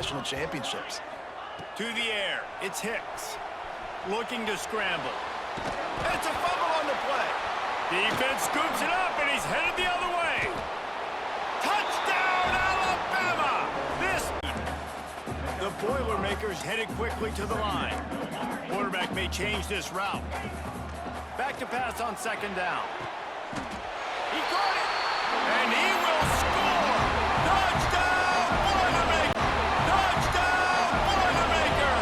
national championships. To the air, it's Hicks. Looking to scramble. It's a fumble on the play. Defense scoops it up, and he's headed the other way. Touchdown, Alabama! The Boilermakers headed quickly to the line. Quarterback may change this route. Back to pass on second down. He caught it, and he will score! Touchdown, Boilermaker! Touchdown, Boilermaker!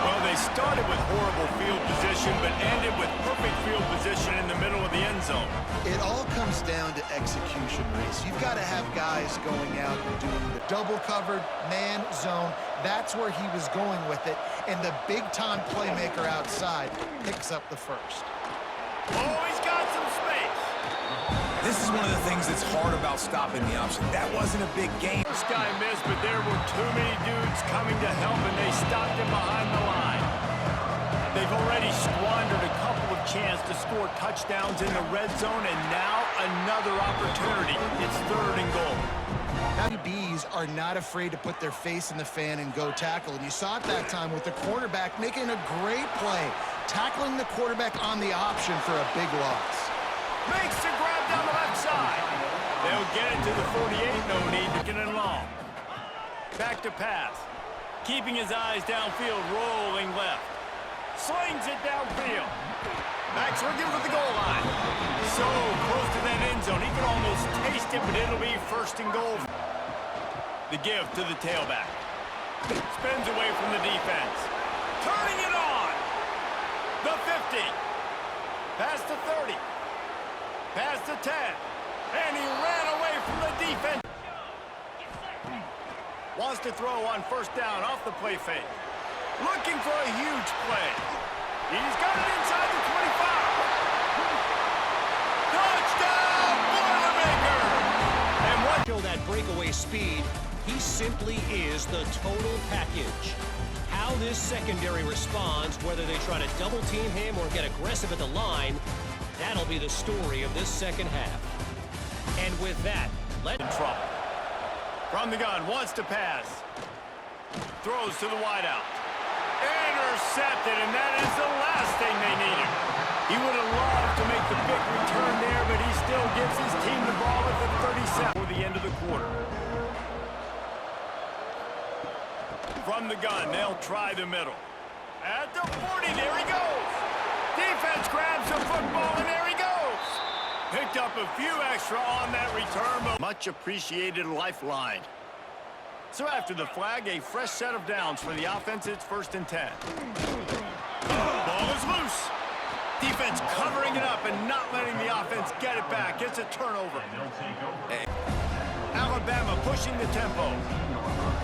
Well, they started with horrible field position, but ended with perfect field position in the middle of the end zone. It all comes down to execution, Reese. You've got to have guys going out and doing the double covered, man, zone. That's where he was going with it. And the big-time playmaker outside picks up the first. Oh, he's got some space. This is one of the things that's hard about stopping the option. That wasn't a big game. This guy missed, but there were too many dudes coming to help, and they stopped him behind the line. They've already squandered a couple of chances to score touchdowns in the red zone, and now another opportunity. It's third and goal. QBs are not afraid to put their face in the fan and go tackle. And you saw it that time with the quarterback making a great play, tackling the quarterback on the option for a big loss. Makes the grab down the left side. They'll get it to the 48. No need to get it long. Back to pass. Keeping his eyes downfield, rolling left. Slings it downfield. Max looking for the goal line. So close to that end zone. He can almost taste it, but it'll be first and goal. The give to the tailback. Spins away from the defense. Turning it on. The 50. Past the 30. Past the 10. And he ran away from the defense. Wants to throw on first down off the play fake. Looking for a huge play. He's got it inside the 25. Touchdown, Boilermaker! And what? Show that breakaway speed. He simply is the total package. How this secondary responds, whether they try to double team him or get aggressive at the line, that'll be the story of this second half. And with that, let in trouble. From the gun, wants to pass. Throws to the wideout. Intercepted, and that is the last thing they needed. He would have loved to make the big return there, but he still gives his team the ball at the 37 for the end of the quarter. From the gun, they'll try the middle. At the 40, there he goes. Defense grabs the football, and there he goes. Picked up a few extra on that return, but much appreciated lifeline. So after the flag, a fresh set of downs for the offense. It's 1st and 10. Ball is loose. Defense covering it up and not letting the offense get it back. It's a turnover. Alabama pushing the tempo.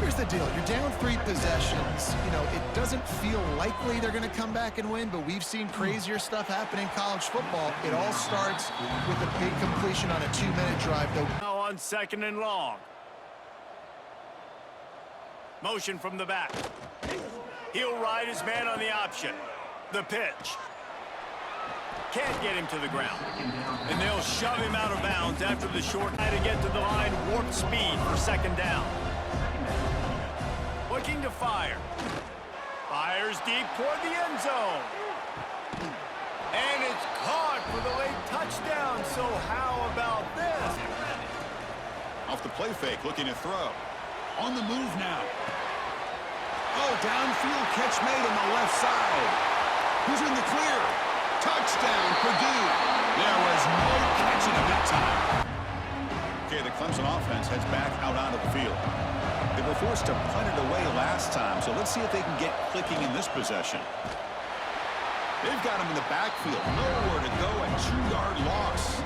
Here's the deal. You're down 3 possessions. You know, it doesn't feel likely they're going to come back and win, but we've seen crazier stuff happen in college football. It all starts with a big completion on a 2-minute drive, though. Now on 2nd and long. Motion from the back. He'll ride his man on the option. The pitch. Can't get him to the ground. And they'll shove him out of bounds after the short try to get to the line. Warp speed for 2nd down. Looking to fire. Fires deep toward the end zone. And it's caught for the late touchdown. So how about this? Off the play fake, looking to throw. On the move now. Oh, downfield catch made on the left side. Who's in the clear? Touchdown, Purdue. There was no catching him that time. Okay, the Clemson offense heads back out onto the field. They were forced to punt it away last time, so let's see if they can get clicking in this possession. They've got him in the backfield. Nowhere to go, a 2-yard loss.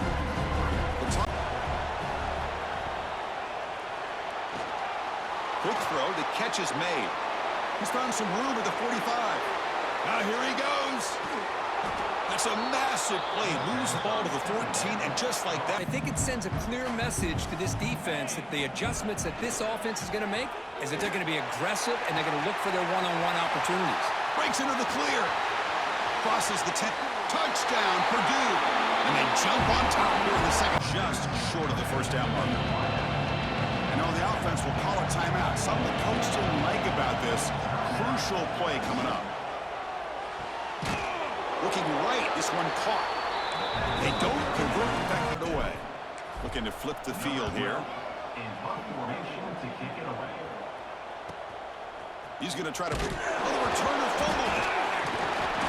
Quick throw, the catch is made. He's found some room at the 45. Now here he goes. That's a massive play. Moves the ball to the 14, and just like that. I think it sends a clear message to this defense that the adjustments that this offense is going to make is that they're going to be aggressive and they're going to look for their one-on-one opportunities. Breaks into the clear. Crosses the 10. Touchdown, Purdue. And they jump on top here in the second. Just short of the first down marker. And on the offense. offense will call a timeout. Something the coach didn't like about this. Crucial play coming up. Looking right. This one caught. They don't convert it back away. Looking to flip the field here. He's going to try to... Oh, the returner fumbled.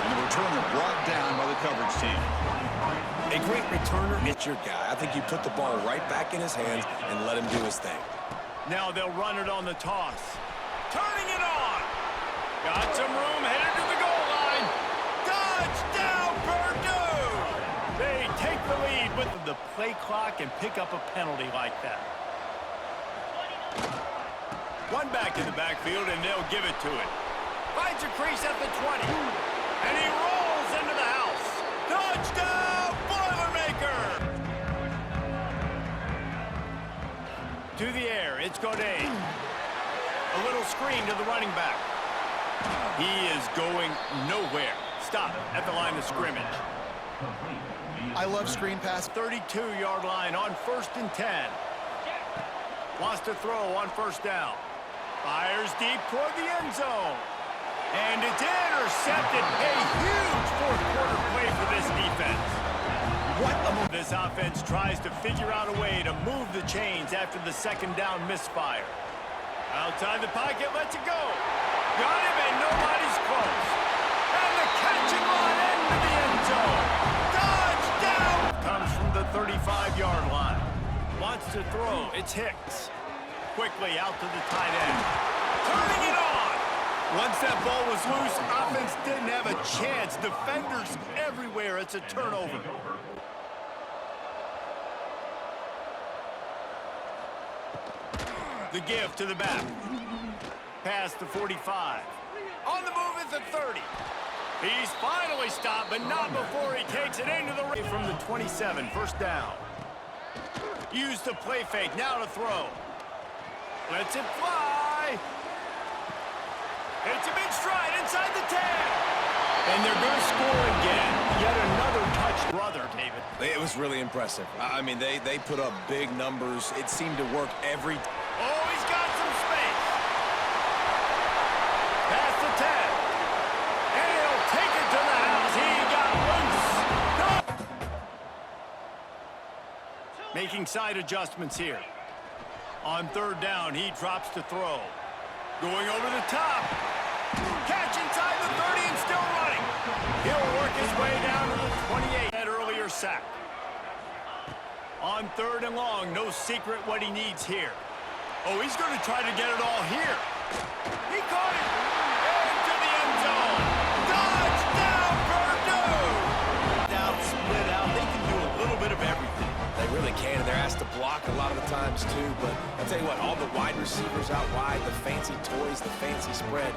And the returner brought down by the coverage team. A great returner, it's your guy. I think you put the ball right back in his hands and let him do his thing. Now they'll run it on the toss. Turning it on. Got some room, headed to the goal line. Touchdown, Purdue! They take the lead with the play clock and pick up a penalty like that. One back in the backfield, and they'll give it to it. Finds a crease at the 20. And he rolls into the house. Touchdown, Boilermaker! To the air, it's Godet. A little screen to the running back. He is going nowhere. Stop at the line of scrimmage. I love screen pass. 32-yard line on 1st and 10. Wants to throw on 1st down. Fires deep toward the end zone. And it's intercepted. A huge fourth-quarter play for this defense. What a move. This offense tries to figure out a way to move the chains after the 2nd down misfire. Outside the pocket, lets it go. Got him, and nobody's close. And the catch and run into the end zone. Touchdown! Comes from the 35-yard line. Wants to throw. It's Hicks. Quickly out to the tight end. Turning it on! Once that ball was loose, offense didn't have a chance. Defenders everywhere. It's a turnover. The give to the back. Past the 45. On the move at the 30. He's finally stopped, but not before he takes it into the ring from the 27. 1st down. Use the play fake. Now to throw. Lets it fly. It's a big stride inside the 10. And they're going to score again. Yet another touch. Brother, David. It was really impressive. I mean, they put up big numbers. It seemed to work every... Oh, he's got some space. Past the 10. And he'll take it to the house. He got loose. Making side adjustments here. On 3rd down, he drops to throw. Going over the top. Catch inside the 30 and still running. He'll work his way down to the 28. That earlier sack. On 3rd and long, no secret what he needs here. Oh, he's going to try to get it all here. He caught it. Into the end zone. Touchdown, Purdue! Down, split out. They can do a little bit of everything. They really can, and they're asked to block a lot of the times, too. But I'll tell you what, all the wide receivers out wide, the fancy toys, the fancy spread,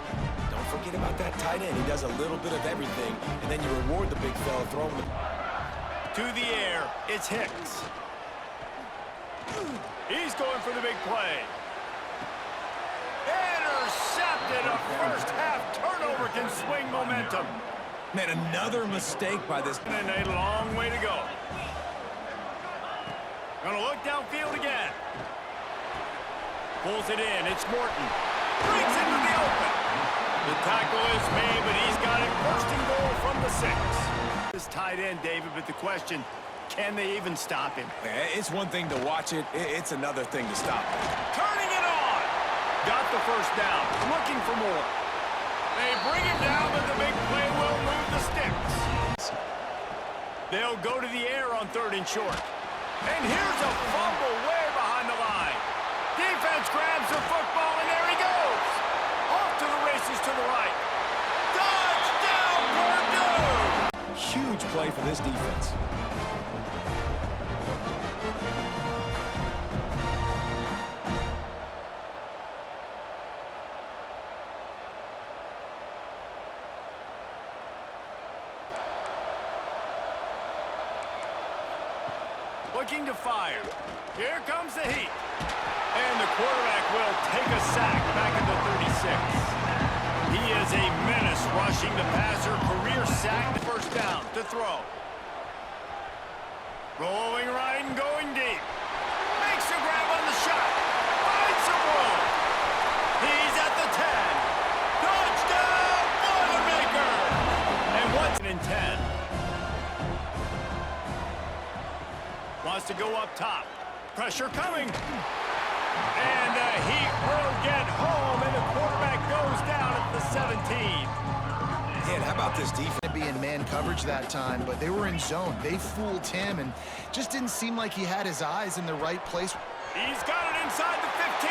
don't forget about that tight end. He does a little bit of everything, and then you reward the big fella throwing the... To the air, it's Hicks. He's going for the big play. Intercepted. A first-half turnover can swing momentum. Man, another mistake by this... And a long way to go. Gonna look downfield again. Pulls it in. It's Morton. Brings it to the open. The tackle is made, but he's got it first and goal from the 6. This tight end, David, but the question, can they even stop him? It's one thing to watch it. It's another thing to stop it. Turning it on. Got the 1st down. Looking for more. They bring him down, but the big play will move the sticks. They'll go to the air on 3rd and short. And here's a fumble way behind the line. Defense grabs the football, and there he goes. Off to the races to the right. Touchdown, Purdue! Huge play for this defense. Looking to fire. Here comes the heat. And the quarterback will take a sack back at the 36. He is a menace rushing the passer. Career sack, 1st down to throw. Rolling right and going deep. Makes a grab on the shot. Finds some more. to go up top. Pressure coming. And the Heat will get home, and the quarterback goes down at the 17. Man, how about this defense? Be in man coverage that time, but they were in zone. They fooled him and just didn't seem like he had his eyes in the right place. He's got it inside the 15.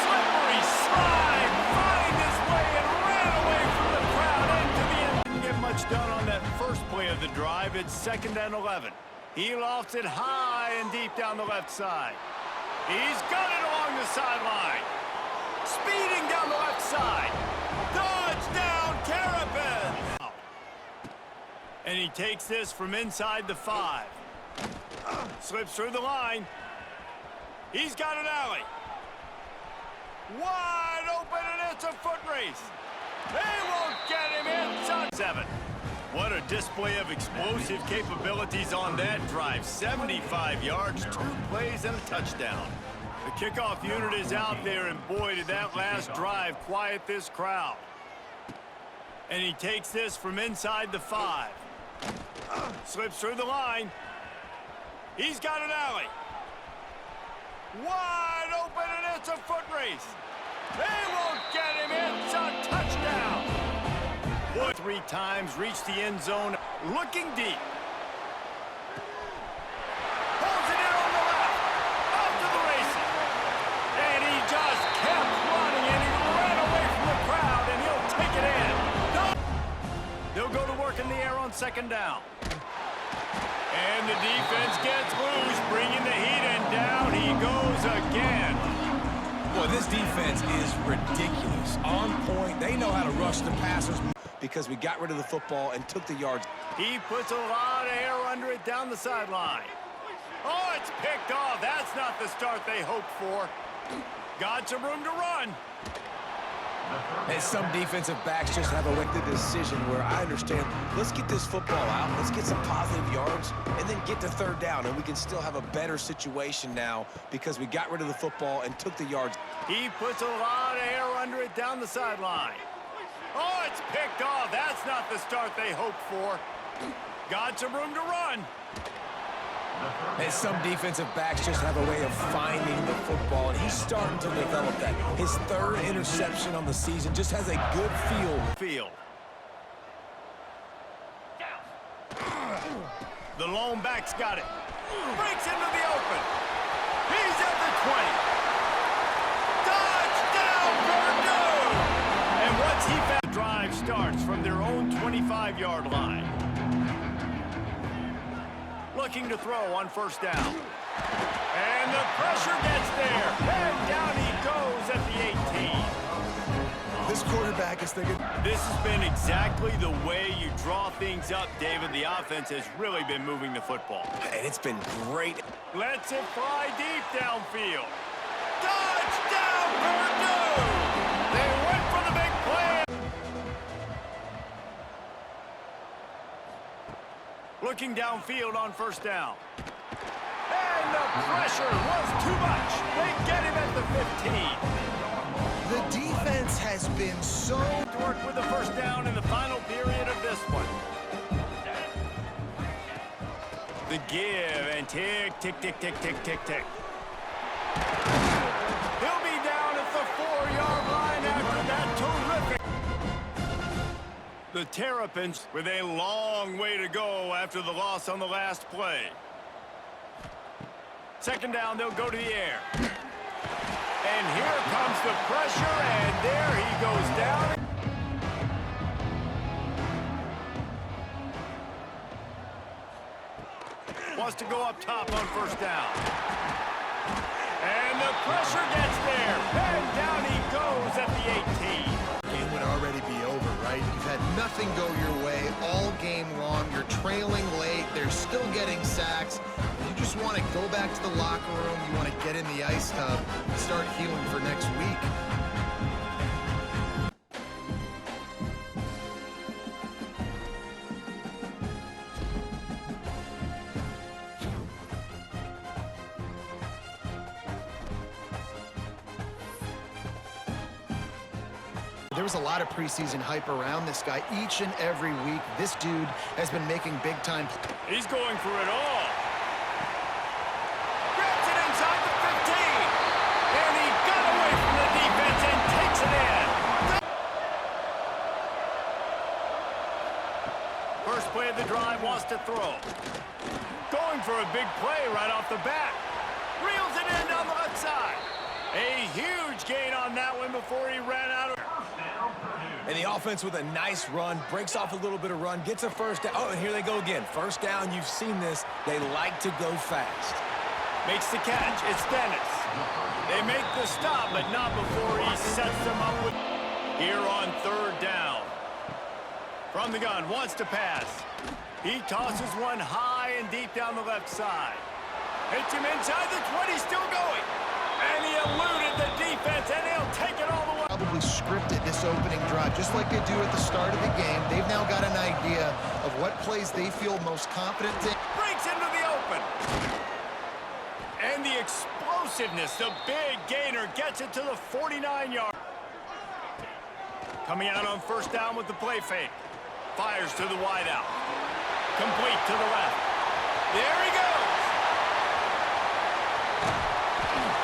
Slippery slide, find his way and ran away from the crowd into the end. Didn't get much done on that first play of the drive. It's 2nd and 11. He lofts it high and deep down the left side. He's got it along the sideline. Speeding down the left side. Touchdown, Terrapins! And he takes this from inside the 5. Slips through the line. He's got an alley. Wide open, and it's a foot race. They won't get him inside 7. What a display of explosive capabilities on that drive. 75 yards, 2 plays, and a touchdown. The kickoff unit is out there, and boy, did that last drive quiet this crowd. And he takes this from inside the 5. Slips through the line. He's got an alley. Wide open, and it's a foot race. They won't get him. It's a touchdown. Boy, 3 times, reached the end zone, looking deep. Pulls it in on the left. Off to the races. And he just kept running, and he ran away from the crowd, and he'll take it in. They'll go to work in the air on 2nd down. And the defense gets loose, bringing the Heat, and down he goes again. Boy, this defense is ridiculous. On point. They know how to rush the passers because we got rid of the football and took the yards. He puts a lot of air under it down the sideline. Oh, it's picked off. That's not the start they hoped for. Got some room to run. And some defensive backs just have a wicked decision where I understand, let's get this football out, let's get some positive yards, and then get to 3rd down, and we can still have a better situation now because we got rid of the football and took the yards. He puts a lot of air under it down the sideline. Oh, it's picked off. That's not the start they hoped for. Got some room to run. And some defensive backs just have a way of finding the football, and he's starting to develop that. His 3rd interception on the season just has a good feel. The lone back's got it. Breaks into the open. He's at the 20. Touchdown, Purdue! And once he found the drive starts from their own 25-yard line. Looking to throw on 1st down. And the pressure gets there. And down he goes at the 18. This quarterback is thinking. This has been exactly the way you draw things up, David. The offense has really been moving the football. And it's been great. Lets it fly deep downfield. Touchdown, Purdue! They went for the big play. Looking downfield on 1st down. And the pressure was too much. They get him at the 15. The defense has been so To work with the 1st down in the final period of this one. The give and tick, tick, tick, tick, tick, tick, tick. He'll be down at the 4-yard line after that terrific. The Terrapins with a long way to go after the loss on the last play. 2nd down, they'll go to the air. And here comes the pressure, and there he goes down. Wants to go up top on 1st down. And the pressure gets there. And down he goes at the 18. game would already be over, right? You've had nothing go your way all game long. You're trailing late. They're still getting sacks. You just want to go back to the locker room. You want to get in the ice tub and start healing for next week. There was a lot of preseason hype around this guy each and every week. This dude has been making big-time. He's going for it all. toss to throw. Going for a big play right off the bat. Reels it in down the left side. A huge gain on that one before he ran out of... And the offense with a nice run, breaks off a little bit of run, gets a first down. Oh, and here they go again. First down, you've seen this. They like to go fast. Makes the catch. It's Dennis. They make the stop, but not before he sets them up with... Here on third down. From the gun, wants to pass. He tosses one high and deep down the left side. Hits him inside the 20, still going. And he eluded the defense, and he'll take it all the way. Probably scripted this opening drive, just like they do at the start of the game. They've now got an idea of what plays they feel most confident in. Breaks into the open. And the explosiveness, the big gainer, gets it to the 49-yard. Coming out on first down with the play fake. Fires to the wideout. Complete to the left. There he goes.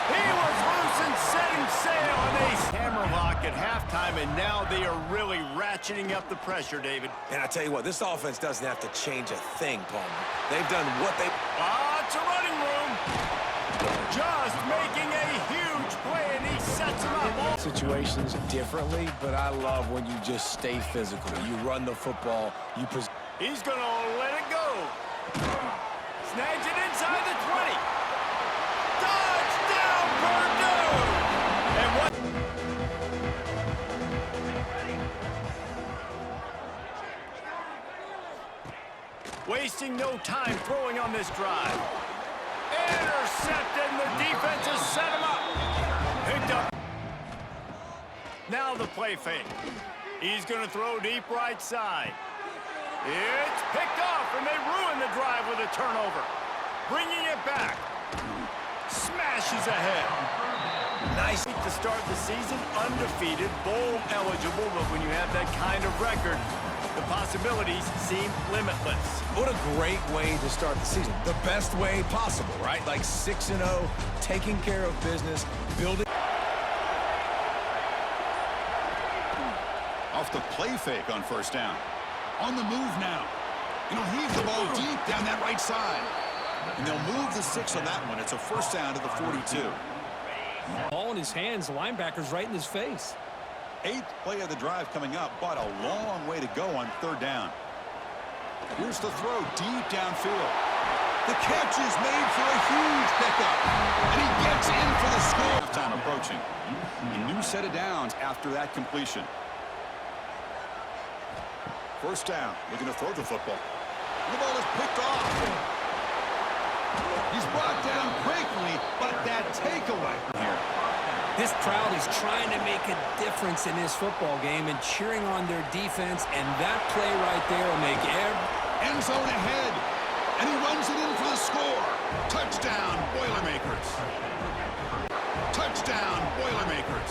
He was loose and setting sail, and they hammerlock at halftime, and now they are really ratcheting up the pressure, David. And I tell you what, this offense doesn't have to change a thing, Palmer. They've done what they... It's a running room. Just making a huge play, and he sets him up. Situations differently, but I love when you just stay physical. You run the football, you... He's going to let it go. Snags it inside the 20. Touchdown, Purdue! And what? Wasting no time throwing on this drive. Intercepted, and the defense has set him up. Picked up. Now the play fake. He's going to throw deep right side. It's picked off, and they ruin the drive with a turnover. Bringing it back. Smashes ahead. Nice to start the season, undefeated, bowl eligible, but when you have that kind of record, the possibilities seem limitless. What a great way to start the season. The best way possible, right? Like 6-0, taking care of business, building... Off the play fake on first down. On the move now. And he'll heave the ball deep down that right side. And they'll move the 6 on that one. It's a first down to the 42. Ball in his hands, the linebacker's right in his face. 8th play of the drive coming up, but a long way to go on third down. Here's the throw deep downfield. The catch is made for a huge pickup. And he gets in for the score. Halftime approaching. A new set of downs after that completion. First down, looking to throw the football. The ball is picked off. He's brought down quickly, but that takeaway here. This crowd is trying to make a difference in this football game and cheering on their defense, and that play right there will make End zone ahead, and he runs it in for the score. Touchdown, Boilermakers. Touchdown, Boilermakers.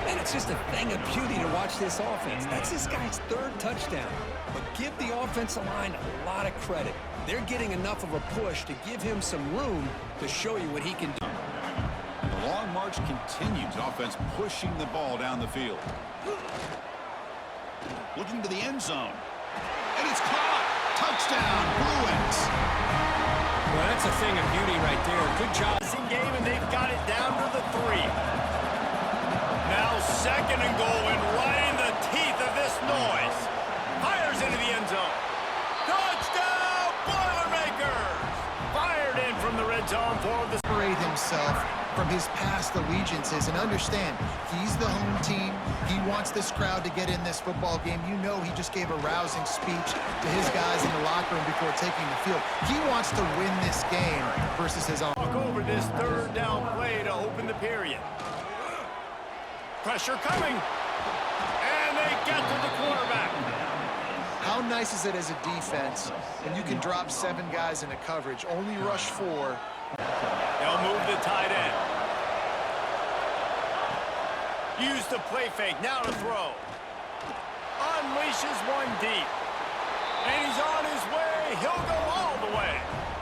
And it's just a thing of beauty to watch this offense. That's this guy's 3rd touchdown. But give the offensive line a lot of credit. They're getting enough of a push to give him some room to show you what he can do. The long march continues. Offense pushing the ball down the field. Looking to the end zone. And it's caught. Touchdown, Bruins. Well, that's a thing of beauty right there. Good job. Game, and they've got it down to the 3. Now 2nd and goal, and right in the teeth of this noise. Fires into the end zone. Touchdown, Boilermakers! Fired in from the red zone for the... Separate himself from his past allegiances and understand he's the home team. He wants this crowd to get in this football game. You know he just gave a rousing speech to his guys in the locker room before taking the field. He wants to win this game versus his own. Walk over this 3rd down play to open the period. Pressure coming. And they get to the quarterback. How nice is it as a defense when you can drop 7 guys into coverage, only rush 4? They'll move the tight end. Use the play fake, now to throw. Unleashes one deep. And he's on his way. He'll go all the way.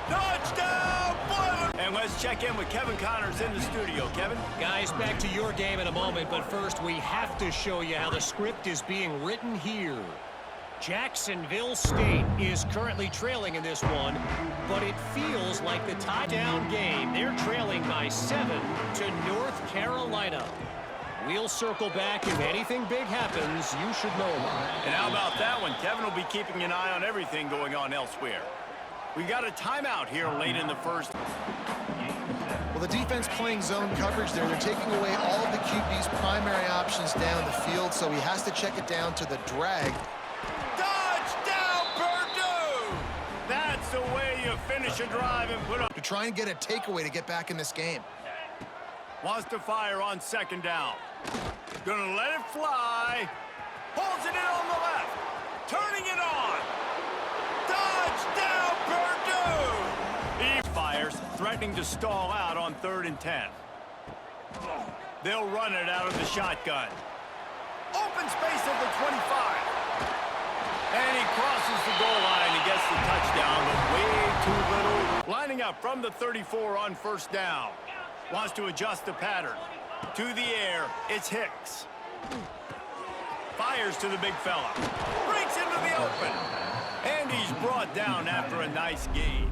Touchdown, Boiler! And let's check in with Kevin Connors in the studio. Kevin? Guys, back to your game in a moment, but first we have to show you how the script is being written here. Jacksonville State is currently trailing in this one, but it feels like the tie-down game. They're trailing by 7 to North Carolina. We'll circle back. If anything big happens, you should know about it. And how about that one? Kevin will be keeping an eye on everything going on elsewhere. We got a timeout here late in the first. Well, the defense playing zone coverage there. They're taking away all of the QB's primary options down the field, so he has to check it down to the drag. Touchdown, Purdue! That's the way you finish a drive and put up. To try and get a takeaway to get back in this game. Wants to fire on second down. Gonna let it fly. Pulls it in on the left. Turning it on. Touchdown, Purdue! He fires, threatening to stall out on 3rd and 10. They'll run it out of the shotgun. Open space at the 25. And he crosses the goal line and gets the touchdown, but way too little. Lining up from the 34 on 1st down. Wants to adjust the pattern. To the air, it's Hicks. Fires to the big fella. Breaks into the open. And he's brought down after a nice gain.